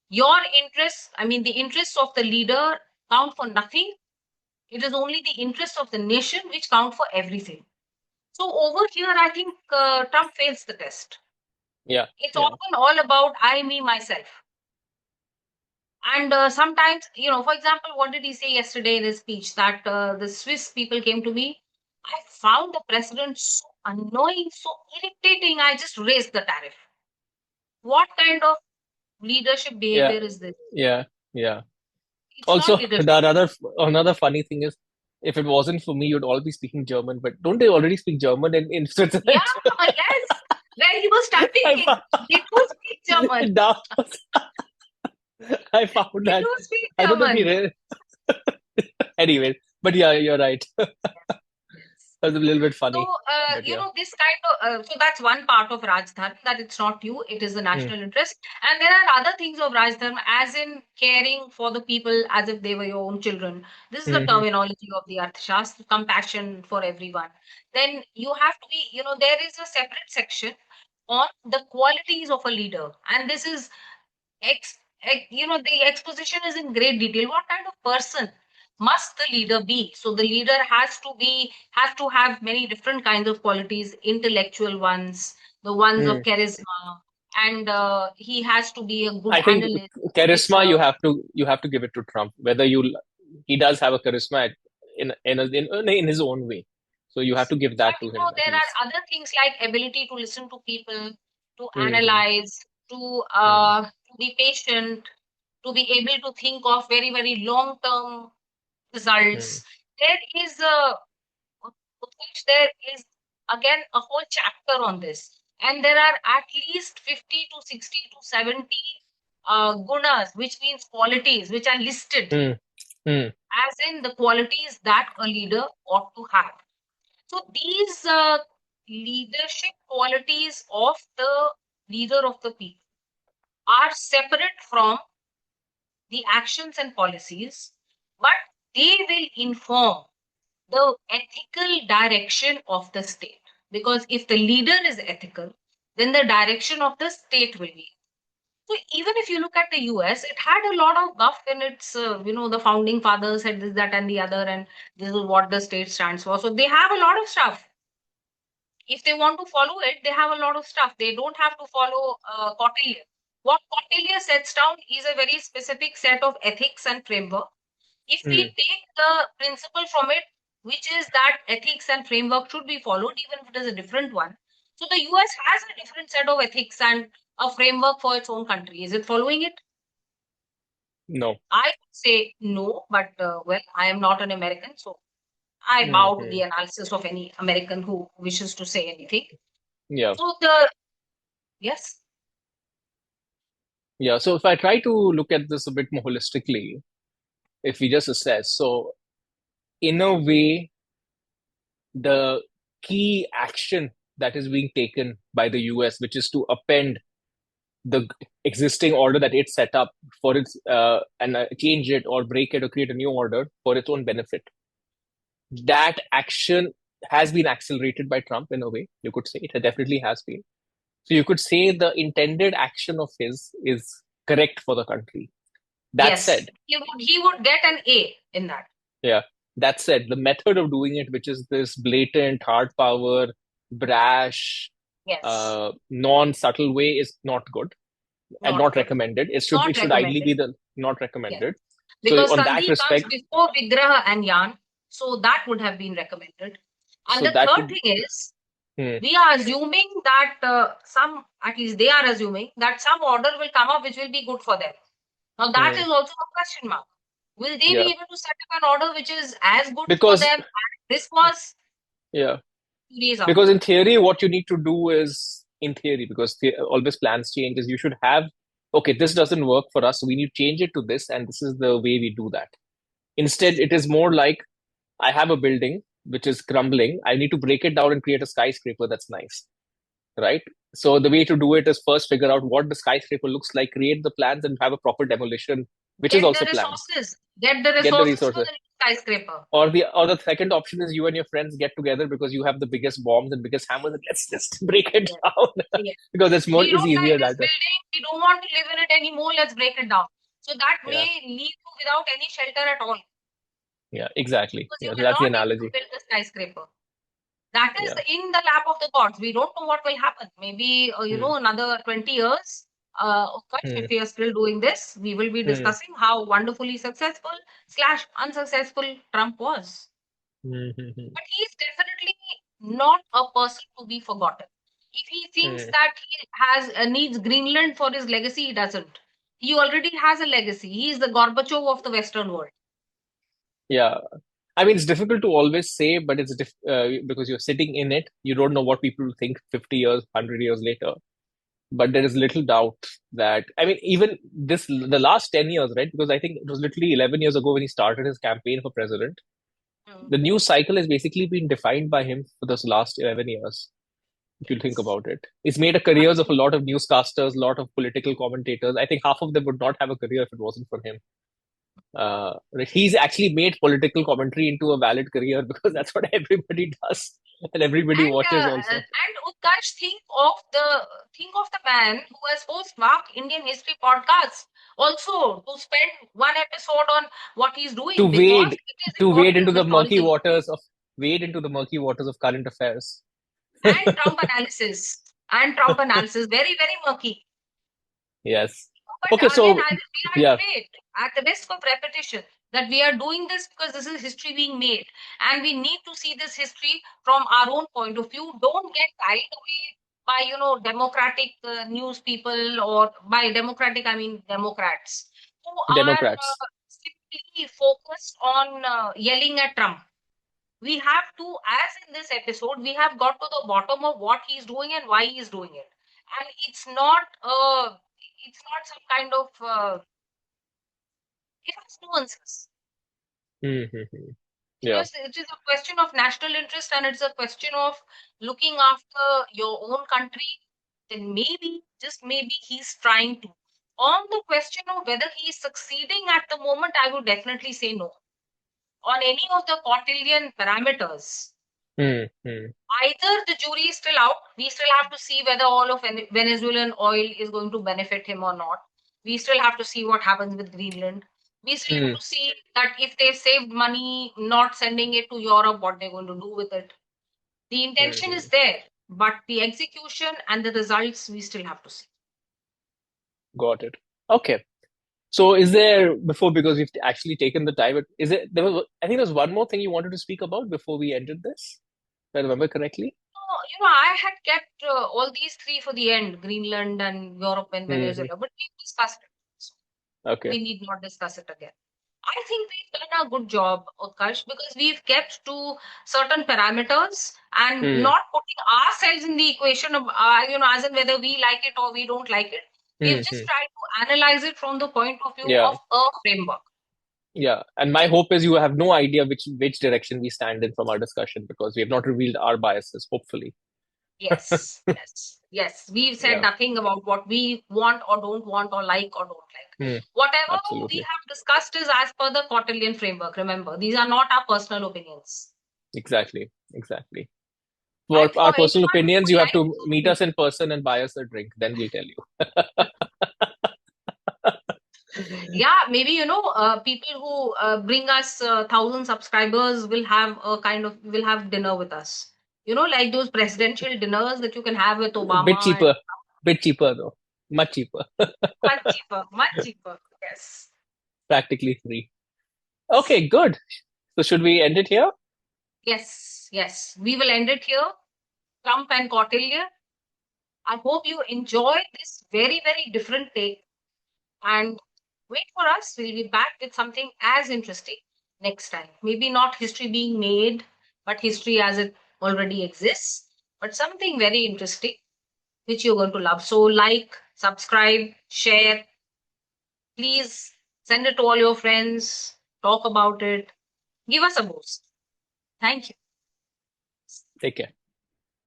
Your interests, I mean, the interests of the leader count for nothing. It is only the interests of the nation which count for everything. So over here, I think Trump fails the test. Yeah, It's yeah, often all about I, me, myself. And sometimes, for example, what did he say yesterday in his speech? That the Swiss people came to me. I found the president so annoying, so irritating. I just raised the tariff. What kind of leadership yeah, behavior is this? yeah, yeah. It's not Also, leadership. the another funny thing is, if it wasn't for me, you'd all be speaking German. But don't they already speak German in Yeah, Switzerland? yes. Where he was I typing, found, they do speak German. that I found They that. do speak I don't know if he German. really. Anyway, but yeah, you're right. Yes. That's a little bit So, funny, but yeah. this kind of, so that's one part of Rajdharma, that it's not you, it is the Hmm, national interest. And there are other things of Rajdharma, as in caring for the people as if they were your own children. This is the hmm, hmm, terminology of the Arthashastra, compassion for everyone. Then you have to be, there is a separate section on the qualities of a leader. And this is the exposition is in great detail. What kind of person must the leader be? So the leader has to have many different kinds of qualities, intellectual ones, the ones of hmm. charisma, and he has to be a good I think analyst, good charisma listener. you have to give it to Trump. He does have a charisma in his own way, so you have to give But that to him at there are least. other things like ability to listen to people, to Hmm, analyze, hmm, to be patient, to be able to think of very, very long term hmm, results. There is a there is again a whole chapter on this, and there are at least 50 to 60 to 70 gunas, which means qualities, which are listed hmm, hmm, as in the qualities that a leader ought to have. So these leadership qualities of the leader of the people are separate from the actions and policies, but they will inform the ethical direction of the state. Because if the leader is ethical, then the direction of the state will be. So even if you look at the US, it had a lot of guff in its, the founding fathers said this, that, and the other, and this is what the state stands for. So they have a lot of stuff. If they want to follow it, they have a lot of stuff. They don't have to follow Kautilya. What Kautilya sets down is a very specific set of ethics and framework. If we Hmm. take the principle from it, which is that ethics and framework should be followed, even if it is a different one. So the US has a different set of ethics and a framework for its own country. Is it following it? No. I would say no, but well, I am not an American, so I bow to Hmm. the analysis of any American who wishes to say anything. Yeah. So the yes, Yeah. So if I try to look at this a bit more holistically, if we just assess, so in a way, the key action that is being taken by the US, which is to append the existing order that it set up for its and change it or break it or create a new order for its own benefit. That action has been accelerated by Trump in a way, you could say. It definitely has been. So you could say the intended action of his is correct for the country. That yes, said, he would get an A in that. yeah, that said, the method of doing it, which is this blatant, hard power, brash, Yes, non-subtle way, is not good and not not good. recommended. It Not should ideally recommended. be the not Yes, recommended. So because on that Sandhi comes respect, before Vigraha and Yan, so that would have been recommended. And so the that third would thing is, hmm, we are assuming that at least they are assuming that some order will come up which will be good for them. Now that hmm, is also a question mark. Will they yeah, be able to set up an order which is as good for because them as this was yeah, 2 days because after? in theory, what you need to do is in theory, because always plans change, is you should have okay, this doesn't work for us, so we need to change it to this, and this is the way we do that. Instead, it is more like I have a building which is crumbling. I need to break it down and create a skyscraper that's nice, right? So the way to do it is first figure out what the skyscraper looks like, create the plans, and have a proper demolition, which is Get the also planned. resources. Get the Get the resources for resources. the new skyscraper. Or the second option is you and your friends get together because you have the biggest bombs and biggest hammers, and let's just break it Yes. down Yes. because it's more We is don't like easier this that way. building. We don't want to live in it anymore. Let's break it down. So that Yeah, may leave you without any shelter at all yeah, exactly. because you Yeah, so will that's the not be able to analogy. build the skyscraper. That is Yeah. in the lap of the gods. We don't know what will happen. Maybe, Hmm. another 20 years. Of course, Hmm. if we are still doing this, we will be Hmm. discussing how wonderfully successful slash unsuccessful Trump was. Hmm. Hmm. But he is definitely not a person to be forgotten. If he thinks Hmm. that he needs Greenland for his legacy, he doesn't. He already has a legacy. He is the Gorbachev of the Western world. Yeah. I mean, it's difficult to always say, but because you're sitting in it. You don't know what people will think 50 years, 100 years later. But there is little doubt that, I mean, even the last 10 years, right? Because I think it was literally 11 years ago when he started his campaign for president. Mm. The news cycle has basically been defined by him for this last 11 years, if you think Yes. about it. It's made a careers of a lot of newscasters, a lot of political commentators. I think half of them would not have a career if it wasn't for him. He's actually made political commentary into a valid career because that's what everybody does and everybody watches also. And Utkarsh, think of the man who has host Mark Indian History podcast also to spend one episode on what he's To doing because wade, it is to wade important into the murky historically. waters of wade into the murky waters of current affairs. And Trump analysis, very, very murky. Yes. But Okay, again, so I will yeah, reiterate at the risk of repetition that we are doing this because this is history being made, and we need to see this history from our own point of view. Don't get carried away by democratic news people, or by democratic I mean Democrats who are Democrats, simply focused on yelling at Trump. We have to, as in this episode, we have got to the bottom of what he's doing and why he's doing it. And it's not some kind of it has nuances. mm-hmm. You know, Yeah, it is a question of national interest and it's a question of looking after your own country. Then maybe, just maybe, he's trying to. On the question of whether he is succeeding at the moment, I would definitely say no. On any of the Kautilyan parameters, mm-hmm. either the jury is still out. We still have to see whether all of Venezuelan oil is going to benefit him or not. We still have to see what happens with Greenland. We still have to see that if they saved money not sending it to Europe, what they're going to do with it. The intention Mm-hmm. is there. but the execution and the results we still have to see. Got it. Okay. So is there before because we've actually taken the time? Is it there was I think there's one more thing you wanted to speak about before we ended this. If I remember correctly. I had kept all these three for the end: Greenland and Europe and Hmm. Venezuela, but we've discussed it. So Okay. we need not discuss it again. I think we've done a good job, Utkarsh, because we've kept to certain parameters and Hmm. not putting ourselves in the equation of, as in whether we like it or we don't like it. We've just Hmm. tried to analyze it from the point of view Yeah. of a framework. Yeah. And my hope is you have no idea which direction we stand in from our discussion because we have not revealed our biases, hopefully. Yes, yes, yes. We've said Yeah. nothing about what we want or don't want or like or don't like. Hmm. Whatever we Absolutely. have discussed is as per the Kautilyan framework. Remember, these are not our personal opinions. Exactly. Exactly. For And our for personal anyone who opinions, would you have like to meet to, us in person and buy us a drink. Then we'll tell you. yeah, maybe people who bring us 1,000 subscribers will have dinner with us. Like those presidential dinners that you can have with Bit Obama and cheaper. Bit cheaper though. Much cheaper. much cheaper, much cheaper. Yes. Practically free. Okay, good. So should we end it here? Yes, yes. We will end it here. Trump and Kautilya. I hope you enjoy this very, very different take and wait for us. We'll be back with something as interesting next time. Maybe not history being made, but history as it already exists, but something very interesting which you're going to love. So, like, subscribe, share. Please send it to all your friends, talk about it, give us a boost. Thank you. Take care.